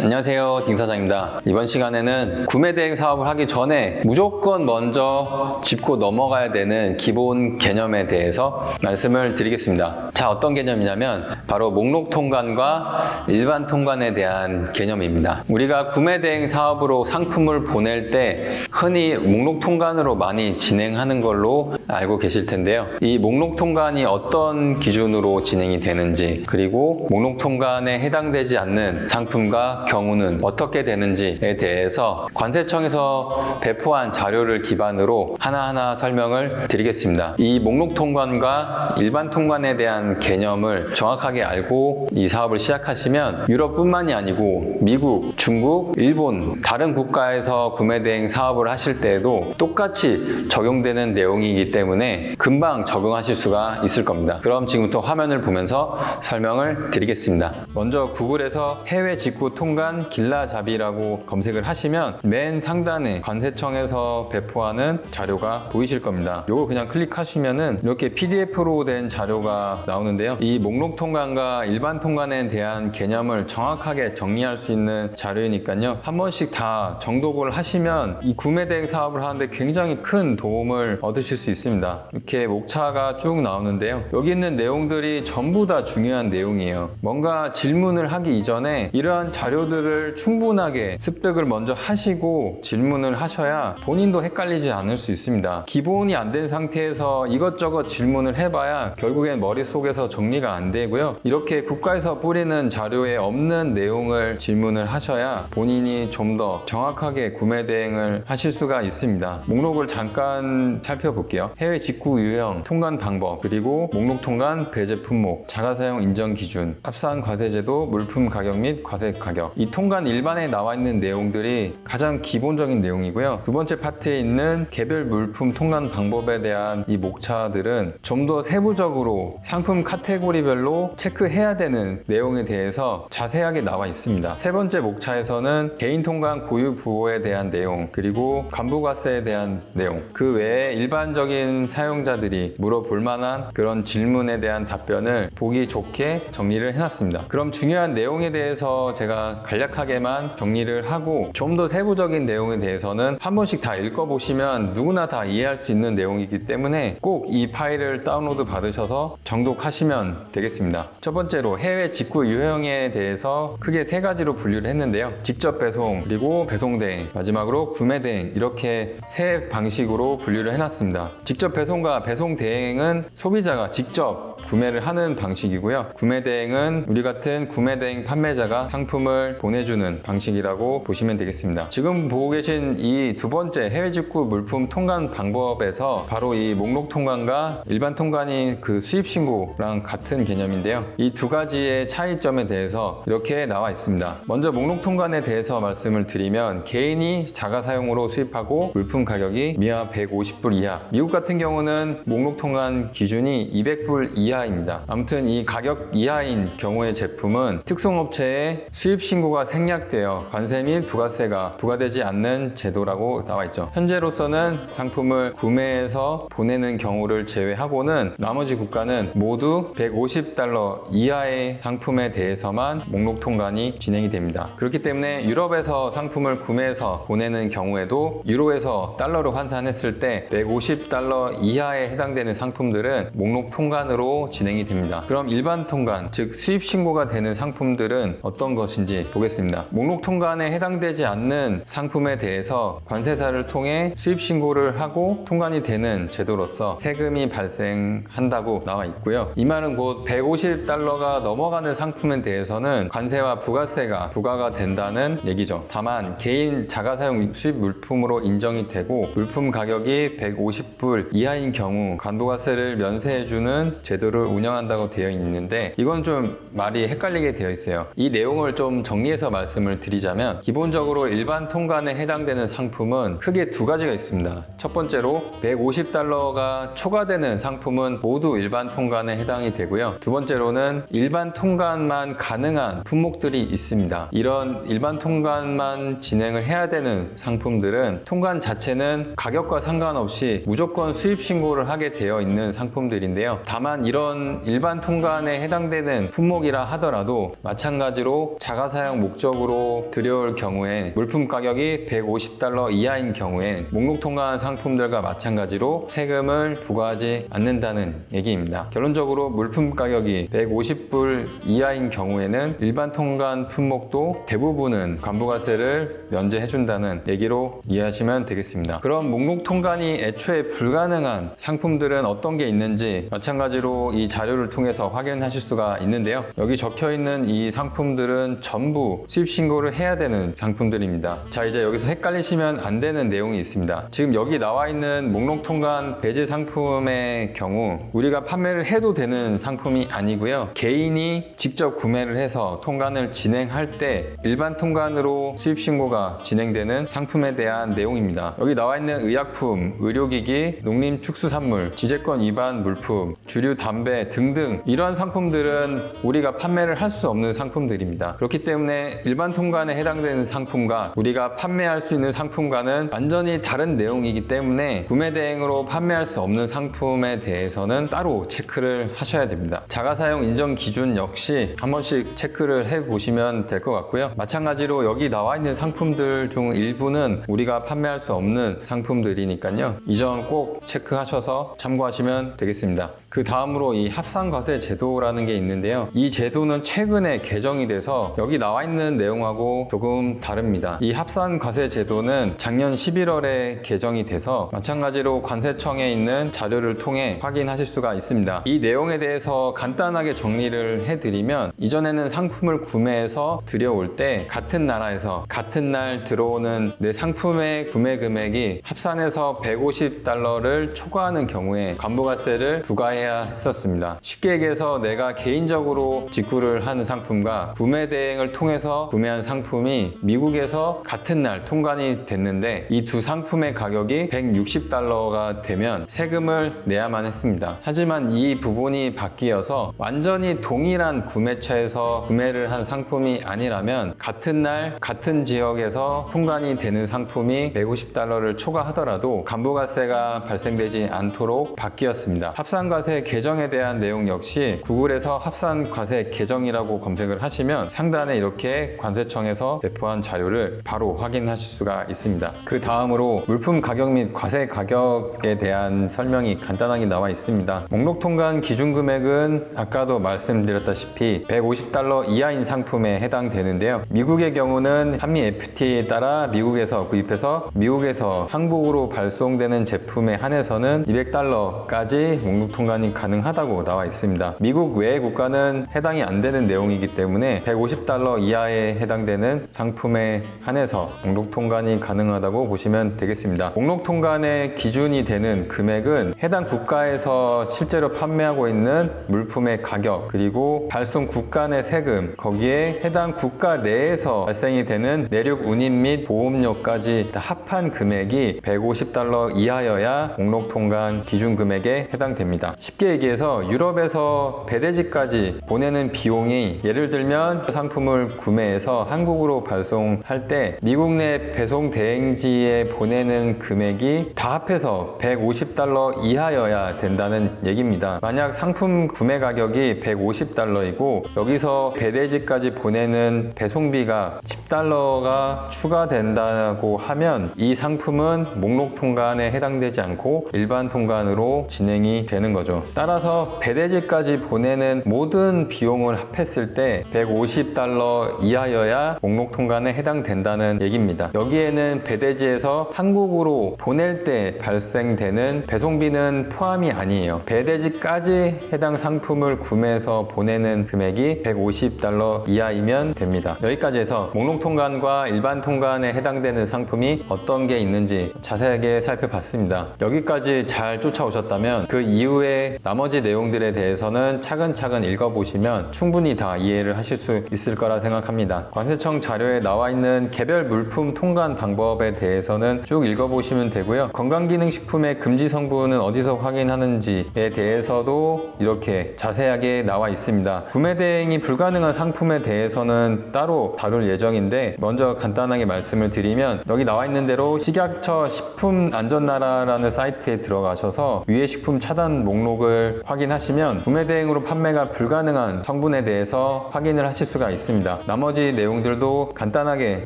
안녕하세요, 딩 사장입니다. 이번 시간에는 구매 대행 사업을 하기 전에 무조건 먼저 짚고 넘어가야 되는 기본 개념에 대해서 말씀을 드리겠습니다. 자, 어떤 개념이냐면 바로 목록 통관과 일반 통관에 대한 개념입니다. 우리가 구매 대행 사업으로 상품을 보낼 때 흔히 목록 통관으로 많이 진행하는 걸로 알고 계실 텐데요. 이 목록 통관이 어떤 기준으로 진행이 되는지, 그리고 목록 통관에 해당되지 않는 상품과 경우는 어떻게 되는지에 대해서 관세청에서 배포한 자료를 기반으로 하나하나 설명을 드리겠습니다. 이 목록 통관과 일반 통관에 대한 개념을 정확하게 알고 이 사업을 시작하시면 유럽뿐만이 아니고 미국, 중국, 일본 다른 국가에서 구매 대행 사업을 하실 때에도 똑같이 적용되는 내용이기 때문에 금방 적응하실 수가 있을 겁니다. 그럼 지금부터 화면을 보면서 설명을 드리겠습니다. 먼저 구글에서 해외 직구 통관 길라잡이라고 검색을 하시면 맨 상단에 관세청에서 배포하는 자료가 보이실 겁니다. 요거 그냥 클릭하시면은 이렇게 PDF로 된 자료가 나오는데요. 이 목록 통관과 일반 통관에 대한 개념을 정확하게 정리할 수 있는 자료이니까요. 한 번씩 다 정독을 하시면 이 구매 대행 사업을 하는데 굉장히 큰 도움을 얻으실 수 있습니다. 이렇게 목차가 쭉 나오는데요. 여기 있는 내용들이 전부 다 중요한 내용이에요. 뭔가 질문을 하기 이전에 이러한 자료들을 충분하게 습득을 먼저 하시고 질문을 하셔야 본인도 헷갈리지 않을 수 있습니다. 기본이 안 된 상태에서 이것저것 질문을 해봐야 결국엔 머릿속에서 정리가 안 되고요. 이렇게 국가에서 뿌리는 자료에 없는 내용을 질문을 하셔야 본인이 좀 더 정확하게 구매 대행을 하실 수가 있습니다. 목록을 잠깐 살펴볼게요. 해외 직구 유형, 통관 방법, 그리고 목록 통관 배제 품목, 자가사용 인정 기준, 합산 과세제도, 물품 가격 및 과세 가격. 이 통관 일반에 나와 있는 내용들이 가장 기본적인 내용이고요. 두 번째 파트에 있는 개별 물품 통관 방법에 대한 이 목차들은 좀 더 세부적으로 상품 카테고리별로 체크해야 되는 내용에 대해서 자세하게 나와 있습니다. 세 번째 목차에서는 개인 통관 고유 부호에 대한 내용, 그리고 간부과세에 대한 내용, 그 외에 일반적인 사용자들이 물어볼 만한 그런 질문에 대한 답변을 보기 좋게 정리를 해놨습니다. 그럼 중요한 내용에 대해서 제가 간략하게만 정리를 하고 좀 더 세부적인 내용에 대해서는 한 번씩 다 읽어보시면 누구나 다 이해할 수 있는 내용이기 때문에 꼭 이 파일을 다운로드 받으셔서 정독하시면 되겠습니다. 첫 번째로 해외 직구 유형에 대해서 크게 세 가지로 분류를 했는데요. 직접 배송, 그리고 배송 대행, 마지막으로 구매 대행, 이렇게 세 방식으로 분류를 해놨습니다. 직접 배송과 배송 대행은 소비자가 직접 구매를 하는 방식이고요. 구매 대행은 우리 같은 구매 대행 판매자가 상품을 보내주는 방식이라고 보시면 되겠습니다. 지금 보고 계신 이 두 번째 해외 직구 물품 통관 방법에서 바로 이 목록 통관과 일반 통관이 그 수입 신고랑 같은 개념인데요. 이 두 가지의 차이점에 대해서 이렇게 나와 있습니다. 먼저 목록 통관에 대해서 말씀을 드리면 개인이 자가 사용으로 수입하고 물품 가격이 미화 150불 이하, 미국 같은 경우는 목록 통관 기준이 200불 이하입니다. 아무튼 이 가격 이하인 경우의 제품은 특송업체에 수입 신고가 생략되어 관세 및 부가세가 부과되지 않는 제도라고 나와 있죠. 현재로서는 상품을 구매해서 보내는 경우를 제외하고는 나머지 국가는 모두 150달러 이하의 상품에 대해서만 목록 통관이 진행이 됩니다. 그렇기 때문에 유럽에서 상품을 구매해서 보내는 경우에도 유로에서 달러로 환산했을 때 150달러 이하에 해당되는 상품들은 목록 통관으로 진행이 됩니다. 그럼 일반 통관, 즉 수입 신고가 되는 상품들은 어떤 것인지 보겠습니다. 목록 통관에 해당되지 않는 상품에 대해서 관세사를 통해 수입 신고를 하고 통관이 되는 제도로서 세금이 발생한다고 나와 있고요. 이 말은 곧 150달러가 넘어가는 상품에 대해서는 관세와 부가세가 부과가 된다는 얘기죠. 다만 개인 자가사용 수입 물품으로 인정이 되고 물품 가격이 150불 이하인 경우 간부가세를 면세해주는 제도를 운영한다고 되어 있는데 이건 좀 말이 헷갈리게 되어 있어요. 이 내용을 좀 정리해서 말씀을 드리자면 기본적으로 일반 통관에 해당되는 상품은 크게 두 가지가 있습니다. 첫 번째로 150달러가 초과되는 상품은 모두 일반 통관에 해당이 되고요. 두 번째로는 일반 통관만 가능한 품목들이 있습니다. 이런 일반 통관만 진행을 해야 되는 상품들은 통관 자체는 가격과 상관없이 무조건 수입 신고를 하게 되어 있는 상품들인데요. 다만 이런 이런 일반 통관에 해당되는 품목이라 하더라도 마찬가지로 자가사용 목적으로 들여올 경우에 물품 가격이 $150 이하인 경우에 목록 통관 상품들과 마찬가지로 세금을 부과하지 않는다는 얘기입니다. 결론적으로 물품 가격이 $150 이하인 경우에는 일반 통관 품목도 대부분은 관부가세를 면제해준다는 얘기로 이해하시면 되겠습니다. 그럼 목록 통관이 애초에 불가능한 상품들은 어떤 게 있는지 마찬가지로 이 자료를 통해서 확인하실 수가 있는데요. 여기 적혀있는 이 상품들은 전부 수입 신고를 해야 되는 상품들입니다. 자, 이제 여기서 헷갈리시면 안 되는 내용이 있습니다. 지금 여기 나와 있는 목록 통관 배제 상품의 경우 우리가 판매를 해도 되는 상품이 아니고요. 개인이 직접 구매를 해서 통관을 진행할 때 일반 통관으로 수입 신고가 진행되는 상품에 대한 내용입니다. 여기 나와 있는 의약품, 의료기기, 농림축수산물, 지재권 위반 물품, 주류 담배 등등 이러한 상품들은 우리가 판매를 할 수 없는 상품들입니다. 그렇기 때문에 일반 통관에 해당되는 상품과 우리가 판매할 수 있는 상품과는 완전히 다른 내용이기 때문에 구매 대행으로 판매할 수 없는 상품에 대해서는 따로 체크를 하셔야 됩니다. 자가사용 인정 기준 역시 한 번씩 체크를 해보시면 될 것 같고요. 마찬가지로 여기 나와 있는 상품들 중 일부는 우리가 판매할 수 없는 상품들이니까요. 이 점 꼭 체크하셔서 참고하시면 되겠습니다. 그 다음으로 이 합산과세 제도라는 게 있는데요. 이 제도는 최근에 개정이 돼서 여기 나와 있는 내용하고 조금 다릅니다. 이 합산과세 제도는 작년 11월에 개정이 돼서 마찬가지로 관세청에 있는 자료를 통해 확인하실 수가 있습니다. 이 내용에 대해서 간단하게 정리를 해드리면 이전에는 상품을 구매해서 들여올 때 같은 나라에서 같은 날 들어오는 내 상품의 구매 금액이 합산해서 $150를 초과하는 경우에 관부가세를 부과해야 했었습니다. 쉽게 얘기해서 내가 개인적으로 직구를 하는 상품과 구매 대행을 통해서 구매한 상품이 미국에서 같은 날 통관이 됐는데 이 두 상품의 가격이 $160가 되면 세금을 내야만 했습니다. 하지만 이 부분이 바뀌어서 완전히 동일한 구매처에서 구매를 한 상품이 아니라면 같은 날 같은 지역에서 통관이 되는 상품이 $150를 초과하더라도 관부가세가 발생되지 않도록 바뀌었습니다. 합산과세 개정에 대한 내용 역시 구글에서 합산과세 개정이라고 검색을 하시면 상단에 이렇게 관세청에서 배포한 자료를 바로 확인하실 수가 있습니다. 그 다음으로 물품 가격 및 과세 가격에 대한 설명이 간단하게 나와 있습니다. 목록 통관 기준 금액은 아까도 말씀드렸다시피 $150 이하인 상품에 해당되는데요. 미국의 경우는 한미 FTA에 따라 미국에서 구입해서 미국에서 한국으로 발송되는 제품에 한해서는 $200까지 목록 통관이 가능하다고 나와 있습니다. 미국 외의 국가는 해당이 안 되는 내용이기 때문에 $150 이하에 해당되는 상품에 한해서 목록 통관이 가능하다고 보시면 되겠습니다. 목록 통관의 기준이 되는 금액은 해당 국가에서 실제로 판매하고 있는 물품의 가격 그리고 발송 국가 내 세금 거기에 해당 국가 내에서 발생이 되는 내륙 운임 및 보험료까지 다 합한 금액이 $150 이하여야 목록 통관 기준 금액에 해당됩니다. 쉽게 얘기해서 유럽에서 배대지까지 보내는 비용이 예를 들면 상품을 구매해서 한국으로 발송할 때 미국 내 배송 대행지에 보내는 금액이 다 합해서 $150 이하여야 된다는 얘기입니다. 만약 상품 구매 가격이 $150이고 여기서 배대지까지 보내는 배송비가 $10가 추가된다고 하면 이 상품은 목록 통관에 해당되지 않고 일반 통관으로 진행이 되는 거죠. 따라서 배대지까지 보내는 모든 비용을 합했을 때 $150 이하여야 목록 통관에 해당된다는 얘기입니다. 여기에는 배대지에서 한국으로 보낼 때 발생되는 배송비는 포함이 아니에요. 배대지까지 해당 상품을 구매해서 보내는 금액이 $150 이하이면 됩니다. 여기까지 해서 목록 통관과 일반 통관에 해당되는 상품이 어떤 게 있는지 자세하게 살펴봤습니다. 여기까지 잘 쫓아오셨다면 그 이후에 나머지 내용들에 대해서는 차근차근 읽어보시면 충분히 다 이해를 하실 수 있을 거라 생각합니다. 관세청 자료에 나와 있는 개별 물품 통관 방법에 대해서는 쭉 읽어보시면 되고요. 건강기능식품의 금지 성분은 어디서 확인하는지에 대해서도 이렇게 자세하게 나와 있습니다. 구매 대행이 불가능한 상품에 대해서는 따로 다룰 예정인데 먼저 간단하게 말씀을 드리면 여기 나와 있는 대로 식약처 식품안전나라라는 사이트에 들어가셔서 위해 식품 차단 목록을 확인하시면 구매 대행으로 판매가 불가능한 성분에 대해서 확인을 하실 수가 있습니다. 나머지 내용들도 간단하게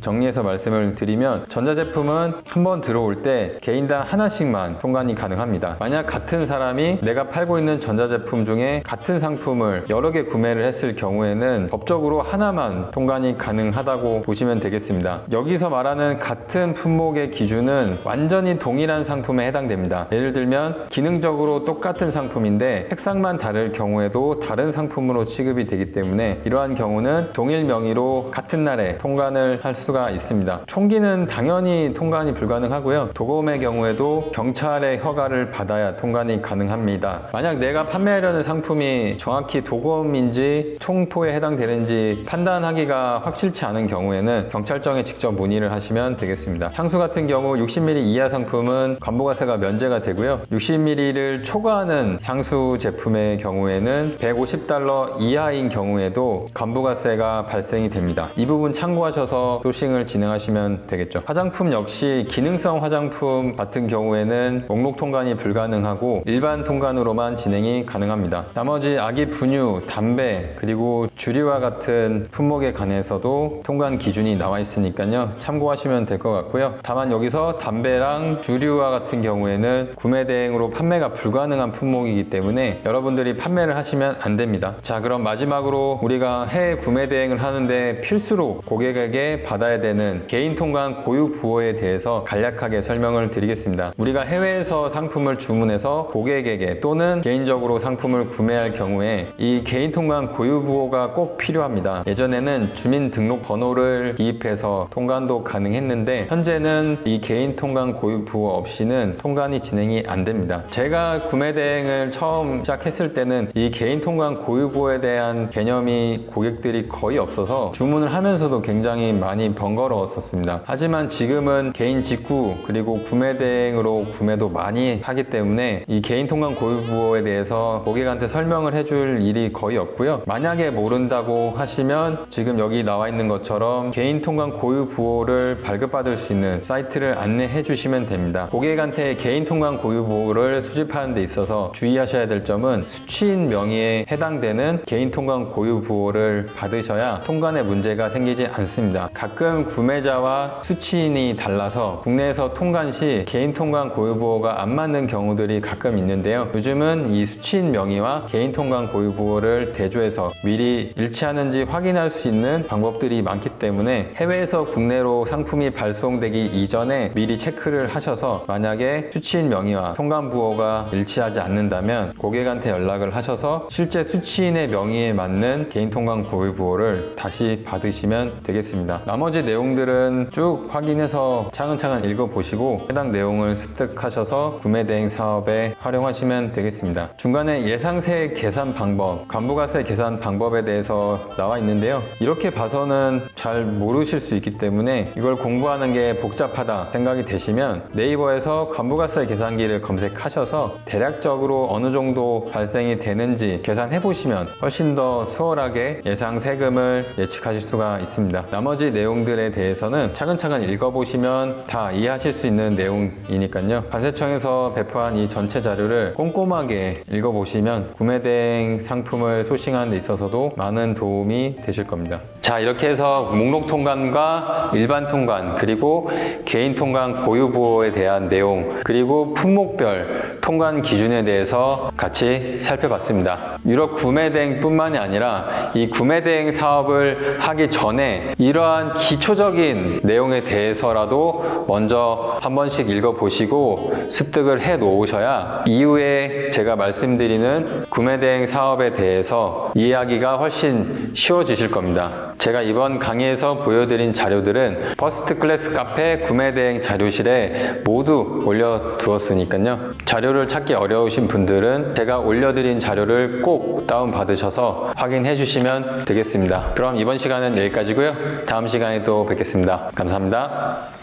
정리해서 말씀을 드리면, 전자제품은 한번 들어올 때 개인당 하나씩만 통관이 가능합니다. 만약 같은 사람이 내가 팔고 있는 전자제품 중에 같은 상품을 여러 개 구매를 했을 경우에는 법적으로 하나만 통관이 가능하다고 보시면 되겠습니다. 여기서 말하는 같은 품목의 기준은 완전히 동일한 상품에 해당됩니다. 예를 들면 기능적으로 똑같은 상품인데 색상만 다를 경우에도 다른 상품으로 취급이 되기 때문에 이러한 경우는 동일 명의로 같은 날에 통관을 할 수가 있습니다. 총기는 당연히 통관이 불가능하고요. 도검의 경우에도 경찰의 허가를 받아야 통관이 가능합니다. 만약 내가 판매하려는 상품이 정확히 도검인지 총포에 해당되는지 판단하기가 확실치 않은 경우에는 경찰청에 직접 문의를 하시면 되겠습니다. 향수 같은 경우 60ml 이하 상품은 관부가세가 면제가 되고요. 60ml를 초과하는 향수 제품의 경우에는 $150 이하인 경우에도 관부가세가 발생이 됩니다. 이 부분 참고하셔서 소싱을 진행하시면 되겠죠. 화장품 역시 기능성 화장품 같은 경우에는 목록 통관이 불가능하고 일반 통관으로만 진행이 가능합니다. 나머지 아기 분유, 담배, 그리고 주류와 같은 품목에 관해서도 통관 기준이 나와 있으니까요. 참고하시면 될 것 같고요. 다만 여기서 담배랑 주류와 같은 경우에는 구매 대행으로 판매가 불가능한 품목이기 때문에 여러분들이 판매를 하시면 안 됩니다. 자, 그럼 마지막으로 우리가 해외 구매 대행을 하는데 필수로 고객에게 받아야 되는 개인 통관 고유 부호에 대해서 간략하게 설명을 드리겠습니다. 우리가 해외에서 상품을 주문해서 고객에게 또는 개인적으로 상품을 구매할 경우에 이 개인 통관 고유 부호가 꼭 필요합니다. 예전에는 주민등록번호를 기입해서 통관도 가능했는데 현재는 이 개인 통관 고유 부호 없이는 통관이 진행이 안 됩니다. 제가 구매 대행을 처음 시작했을 때는 이 개인 통관 고유 부호에 대한 개념이 고객들이 거의 없어서 주문을 하면서도 굉장히 많이 번거로웠었습니다. 하지만 지금은 개인 직구 그리고 구매 대행으로 구매도 많이 하기 때문에 이 개인 통관 고유 부호에 대해서 고객한테 설명을 해줄 일이 거의 없고요. 만약에 모른다고 하시면 지금 여기 나와 있는 것처럼 개인 통관 고유 부호를 발급받을 수 있는 사이트를 안내해 주시면 됩니다. 고객한테 개인 통관 고유 부호를 수집하는 데 있어서 주의하셔야 될 점은 수취인 명의에 해당되는 개인 통관 고유 부호를 받으셔야 통관에 문제가 생기지 않습니다. 가끔 구매자와 수취인이 달라서 국내에서 통관 시 개인 통관 고유 부호가 안 맞는 경우들이 가끔 있는데요. 요즘은 이 수취인 명의와 개인 통관 고유 부호를 대조해서 미리 일치하는지 확인할 수 있는 방법들이 많기 때문에 해외에서 국내로 상품이 발송되기 이전에 미리 체크를 하셔서 만약에 수취인 명의와 통관 부호가 일치하지 않는다면 고객한테 연락을 하셔서 실제 수취인의 명의에 맞는 개인 통관 고유 부호를 다시 받으시면 되겠습니다. 나머지 내용들은 쭉 확인해서 차근차근 읽어보시고 해당 내용을 습득하셔서 구매 대행 사업에 활용하시면 되겠습니다. 중간에 예상세 계산 방법, 관부가세 계산 방법에 대해서 나와 있는데요. 이렇게 봐서는 잘 모르실 수 있기 때문에 이걸 공부하는 게 복잡하다 생각이 되시면 네이버에서 관부가세 계산기를 검색하셔서 대략적으로 어느 정도 발생이 되는지 계산해 보시면 훨씬 더 수월하게 예상 세금을 예측하실 수가 있습니다. 나머지 내용들에 대해서는 차근차근 읽어보시면 다 이해하실 수 있는 내용이니까요. 관세청에서 배포한 이 전체 자료를 꼼꼼하게 읽어보시면 구매 대행 상품을 소싱하는 데 있어서도 많은 도움이 되실 겁니다. 자, 이렇게 해서 목록 통관과 일반 통관 그리고 개인 통관 고유 부호에 대한 내용 그리고 품목별 통관 기준에 대해서 같이 살펴봤습니다. 유럽 구매 대행 뿐만이 아니라 이 구매 대행 사업을 하기 전에 이러한 기초적인 내용에 대해서라도 먼저 한 번씩 읽어보시고 습득을 해 놓으셔야 이후에 제가 말씀드리는 구매 대행 사업에 대해서 이해하기가 훨씬 쉬워지실 겁니다. 제가 이번 강의에서 보여드린 자료들은 퍼스트 클래스 카페 구매 대행 자료실에 모두 올려두었으니까요. 자료를 찾기 어려우신 분들은 제가 올려드린 자료를 꼭 다운받으셔서 확인해 주시면 되겠습니다. 그럼 이번 시간은 여기까지고요. 다음 시간에 또 뵙겠습니다. 감사합니다.